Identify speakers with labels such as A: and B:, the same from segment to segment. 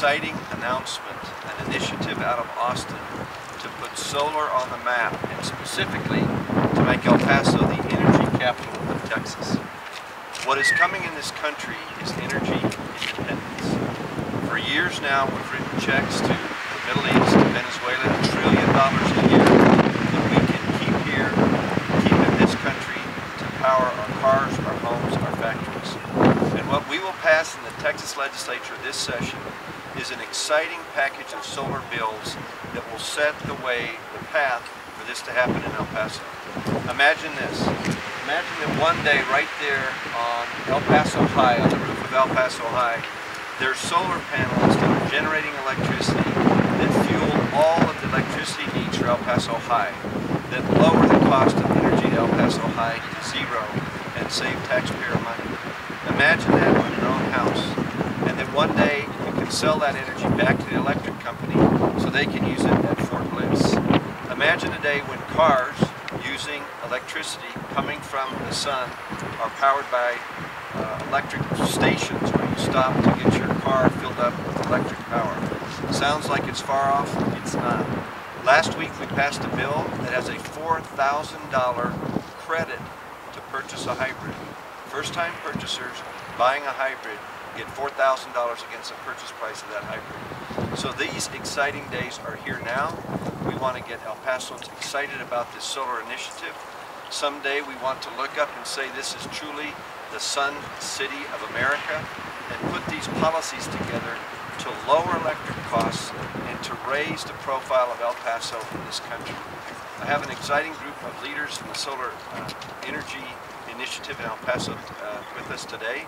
A: exciting announcement, an initiative out of Austin to put solar on the map, and specifically to make El Paso the energy capital of Texas. What is coming in this country is energy independence. For years now, we've written checks to the Middle East, Venezuela, $1 trillion a year that we can keep here, keep in this country to power our cars, our homes, our factories. And what we will pass in the Texas legislature this session is an exciting package of solar bills that will set the way, the path for this to happen in El Paso. Imagine this. Imagine that one day right there on El Paso High, on the roof of El Paso High, there's solar panels that are generating electricity that fuel all of the electricity needs for El Paso High, that lower the cost of energy at El Paso High to zero and save taxpayer money. Imagine that on your own house, and that one day you can sell that energy back to the electric company so they can use it at Fort Bliss. Imagine a day when cars using electricity coming from the sun are powered by electric stations where you stop to get your car filled up with electric power. Sounds like it's far off? It's not. Last week we passed a bill that has a $4,000 credit to purchase a hybrid. First-time purchasers buying a hybrid get $4,000 against the purchase price of that hybrid. So these exciting days are here now. We want to get El Pasoans excited about this solar initiative. Someday we want to look up and say this is truly the Sun City of America, and put these policies together to lower electric costs and to raise the profile of El Paso in this country. I have an exciting group of leaders from the solar energy initiative in El Paso with us today.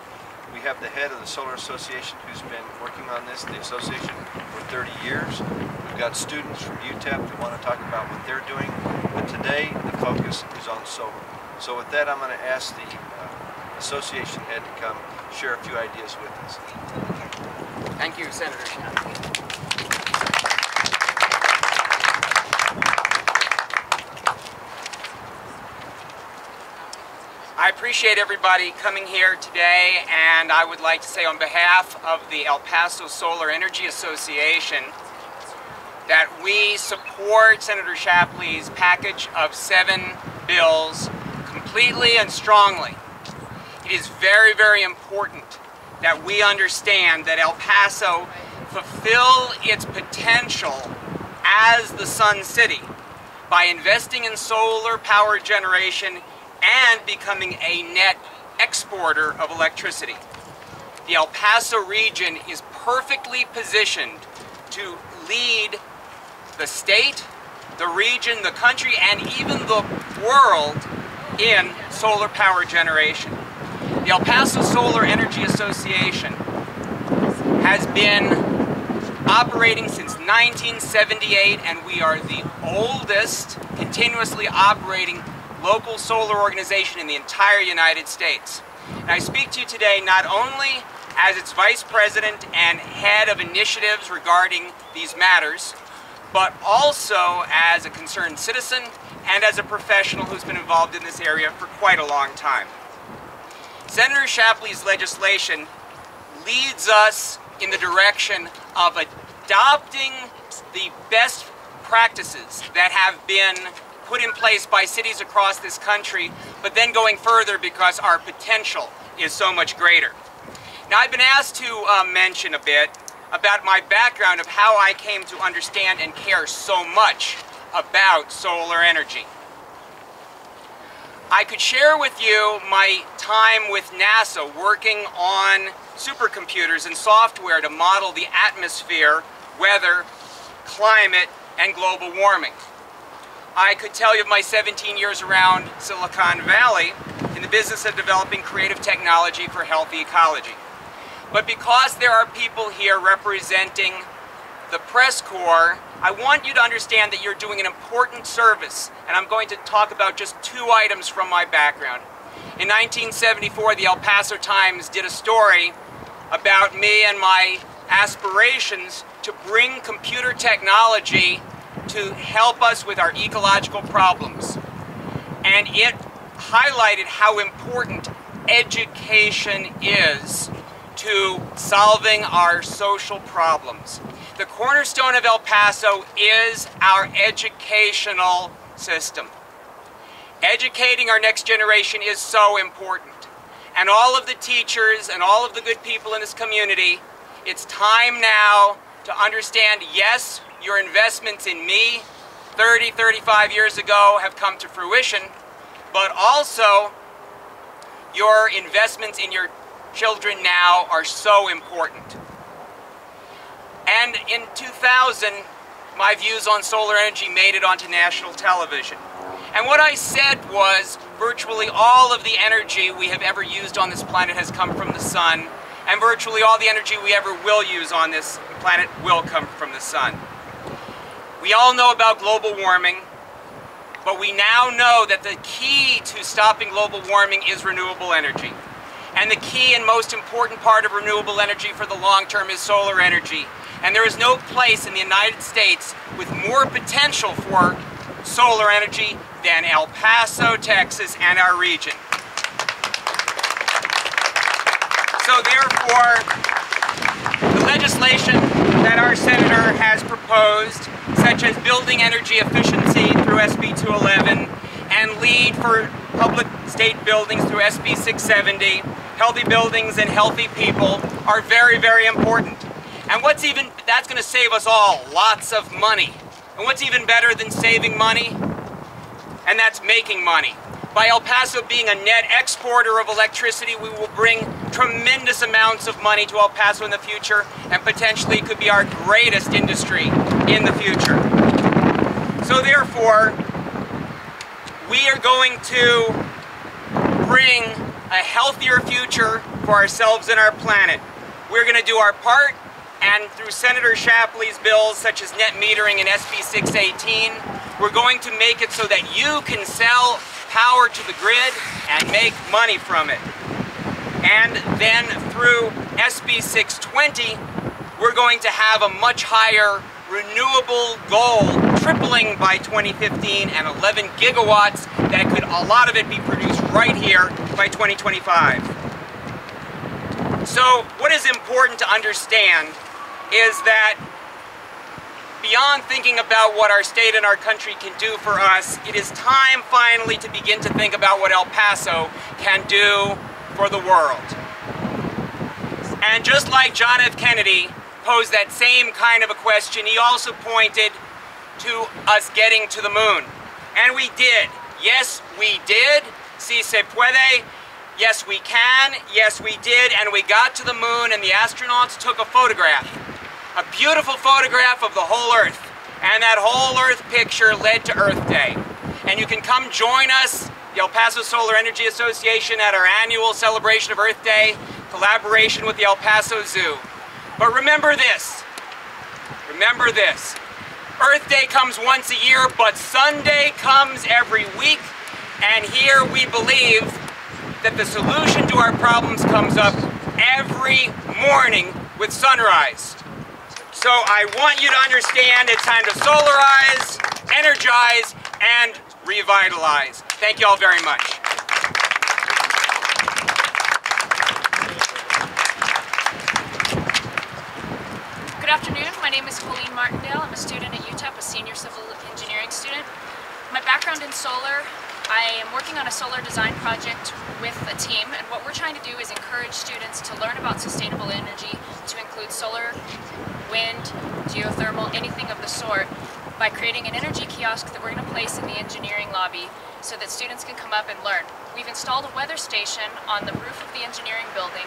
A: We have the head of the Solar Association who's been working on this, the association, for 30 years. We've got students from UTEP who want to talk about what they're doing, but today the focus is on solar. So with that, I'm going to ask the association head to come share a few ideas with us.
B: Thank you, Senator Shapleigh. I appreciate everybody coming here today, and I would like to say on behalf of the El Paso Solar Energy Association that we support Senator Shapleigh's package of 7 bills completely and strongly. It is very, very important that we understand that El Paso fulfill its potential as the Sun City by investing in solar power generation and becoming a net exporter of electricity. The El Paso region is perfectly positioned to lead the state, the region, the country, and even the world in solar power generation. The El Paso Solar Energy Association has been operating since 1978, and we are the oldest continuously operating local solar organization in the entire United States. And I speak to you today not only as its Vice President and head of initiatives regarding these matters, but also as a concerned citizen and as a professional who's been involved in this area for quite a long time. Senator Shapleigh's legislation leads us in the direction of adopting the best practices that have been put in place by cities across this country, but then going further because our potential is so much greater. Now, I've been asked to mention a bit about my background of how I came to understand and care so much about solar energy. I could share with you my time with NASA working on supercomputers and software to model the atmosphere, weather, climate, and global warming. I could tell you of my 17 years around Silicon Valley in the business of developing creative technology for healthy ecology. But because there are people here representing the press corps, I want you to understand that you're doing an important service, and I'm going to talk about just 2 items from my background. In 1974, the El Paso Times did a story about me and my aspirations to bring computer technology to help us with our ecological problems. And it highlighted how important education is to solving our social problems. The cornerstone of El Paso is our educational system. Educating our next generation is so important. And all of the teachers and all of the good people in this community, it's time now to understand, yes, your investments in me 30, 35 years ago have come to fruition, but also your investments in your children now are so important. And in 2000, my views on solar energy made it onto national television. And what I said was, virtually all of the energy we have ever used on this planet has come from the sun, and virtually all the energy we ever will use on this planet will come from the sun. We all know about global warming, but we now know that the key to stopping global warming is renewable energy. And the key and most important part of renewable energy for the long term is solar energy. And there is no place in the United States with more potential for solar energy than El Paso, Texas, and our region. So therefore, the legislation that our senator has proposed, such as building energy efficiency through SB 211 and LEED for public state buildings through SB 670, healthy buildings and healthy people, are very, very important. And that's going to save us all lots of money. And what's even better than saving money? And that's making money. By El Paso being a net exporter of electricity, we will bring tremendous amounts of money to El Paso in the future, and potentially could be our greatest industry in the future. So therefore, we are going to bring a healthier future for ourselves and our planet. We're going to do our part, and through Senator Shapleigh's bills such as net metering and SB 618, we're going to make it so that you can sell power to the grid and make money from it. And then through SB 620, we're going to have a much higher renewable goal, tripling by 2015 and 11 gigawatts that could, a lot of it, be produced right here by 2025. So what is important to understand is that beyond thinking about what our state and our country can do for us, it is time finally to begin to think about what El Paso can do for the world. And just like John F. Kennedy posed that same kind of a question, he also pointed to us getting to the moon. And we did. Yes, we did. Si se puede. Yes, we can. Yes, we did. And we got to the moon, and the astronauts took a photograph. A beautiful photograph of the whole Earth. And that whole Earth picture led to Earth Day. And you can come join us, the El Paso Solar Energy Association, at our annual celebration of Earth Day, collaboration with the El Paso Zoo. But remember this. Remember this. Earth Day comes once a year, but Sunday comes every week. And here we believe that the solution to our problems comes up every morning with sunrise. So I want you to understand it's time to solarize, energize, and revitalize. Thank you all very much.
C: Good afternoon. My name is Colleen Martindale. I'm a student at UTEP, a senior civil engineering student. My background in solar, I am working on a solar design project with a team, and what we're trying to do is encourage students to learn about sustainable energy, to include solar, wind, geothermal, anything of the sort, by creating an energy kiosk that we're going to place in the engineering lobby so that students can come up and learn. We've installed a weather station on the roof of the engineering building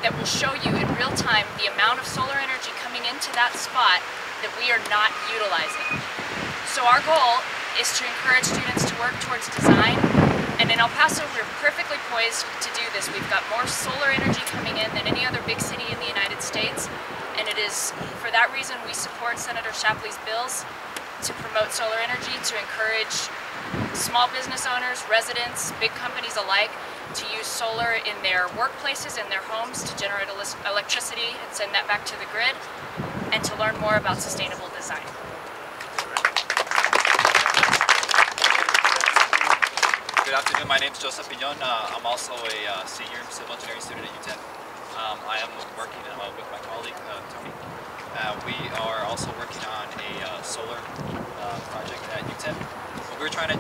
C: that will show you in real time the amount of solar energy coming into that spot that we are not utilizing. So our goal is to encourage students to work towards design, and in El Paso we're perfectly poised to do this. We've got more solar energy coming in than any other big city in the United States, and it is for that reason we support Senator Shapleigh's bills to promote solar energy, to encourage small business owners, residents, big companies alike to use solar in their workplaces and their homes to generate electricity and send that back to the grid, and to learn more about sustainable design.
D: Good afternoon, my name is Joseph Piñon. I'm also a senior civil engineering student at UTEP. I am working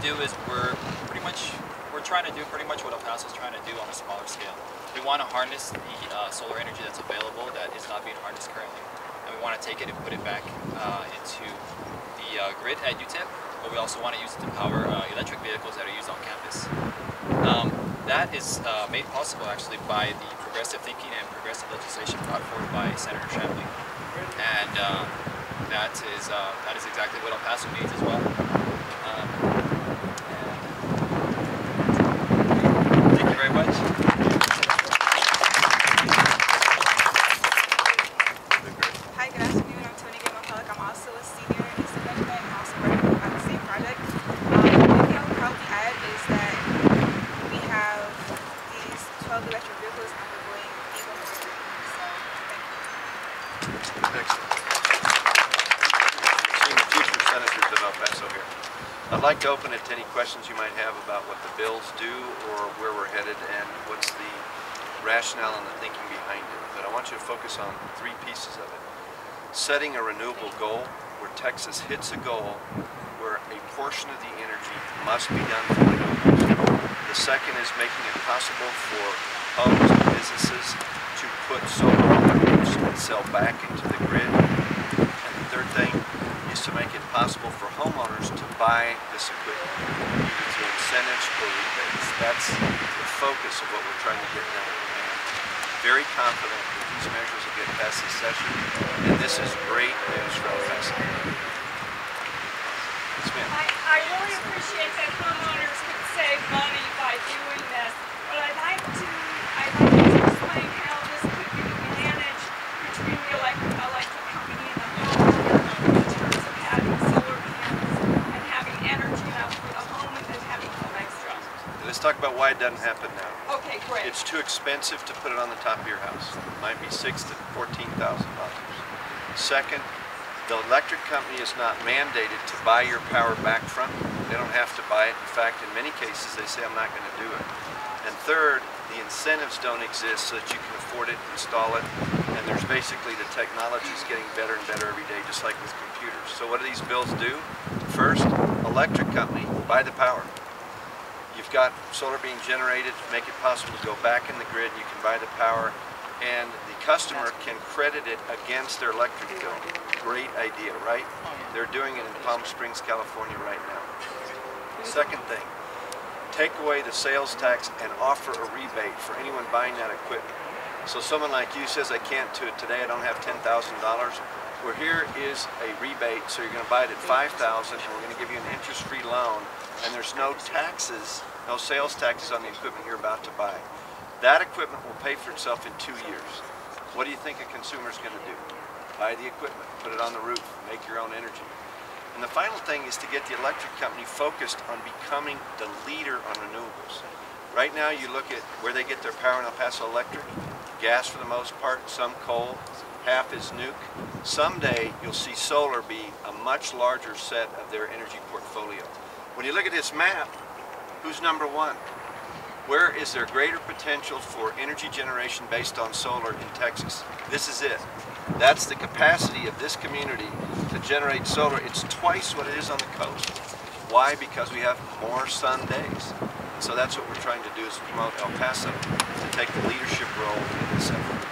D: do is we're trying to do pretty much what El Paso is trying to do on a smaller scale. We want to harness the solar energy that's available that is not being harnessed currently, and we want to take it and put it back into the grid at UTEP, but we also want to use it to power electric vehicles that are used on campus. That is made possible actually by the progressive thinking and progressive legislation brought forward by Senator Shapleigh, and that is exactly what El Paso needs as well. Thank you very much.
E: Hi, good afternoon. I'm Tony Gilman-Pollock. I'm also a senior in East Management and also working on the same project. One thing I would probably add is that we have these 12 electric vehicles and we're going even more green. So, thank you.
A: Excellent. Seeing the future senators of El Paso here. I'd like to open it to any questions you might have about what the bills do or where we're headed and what's the rationale and the thinking behind it. But I want you to focus on three pieces of it. Setting a renewable goal where Texas hits a goal where a portion of the energy must be done from renewables. The second is making it possible for homes and businesses to put solar on their roofs and sell back into the grid. And the third thing is to make it possible for homeowners to buy this equipment, either through incentives or rebates. That's the focus of what we're trying to get done. And very confident that these measures will get past this session, and this is great news for El Paso. Yes, ma'am.
F: I really appreciate that homeowners can save money by doing this, but I'd like to explain how this could be managed between the electric company and the homeowner in terms of having solar panels and having energy enough for the home and then having some extra.
A: Let's talk about why it doesn't happen now.
F: Okay, great.
A: It's too expensive to put it on the top of your house. It might be $6,000 to $14,000. Second, the electric company is not mandated to buy your power back from you. They don't have to buy it. In fact, in many cases, they say, I'm not going to do it. And third, the incentives don't exist so that you can afford it, install it, and there's basically the technology is getting better and better every day, just like with computers. So what do these bills do? First, electric company, buy the power. You've got solar being generated, make it possible to go back in the grid, you can buy the power, and the customer can credit it against their electric bill. Great idea, right? They're doing it in Palm Springs, California right now. Second thing, take away the sales tax and offer a rebate for anyone buying that equipment. So someone like you says, I can't do it today, I don't have $10,000. Well, here is a rebate, so you're going to buy it at $5,000 and we're going to give you an interest-free loan, and there's no taxes, no sales taxes on the equipment you're about to buy. That equipment will pay for itself in 2 years. What do you think a consumer is going to do? Buy the equipment, put it on the roof, make your own energy. And the final thing is to get the electric company focused on becoming the leader on renewables. Right now you look at where they get their power in El Paso Electric, gas for the most part, some coal, half is nuke. Someday you'll see solar be a much larger set of their energy portfolio. When you look at this map, who's number one? Where is there greater potential for energy generation based on solar in Texas? This is it. That's the capacity of this community to generate solar. It's twice what it is on the coast. Why? Because we have more sun days. So that's what we're trying to do, is promote El Paso to take the leadership role in this effort.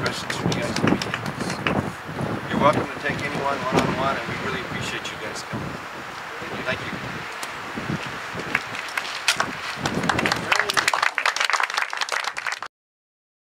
A: Questions from you guys? You're welcome to take anyone one-on-one, and we really appreciate you guys coming.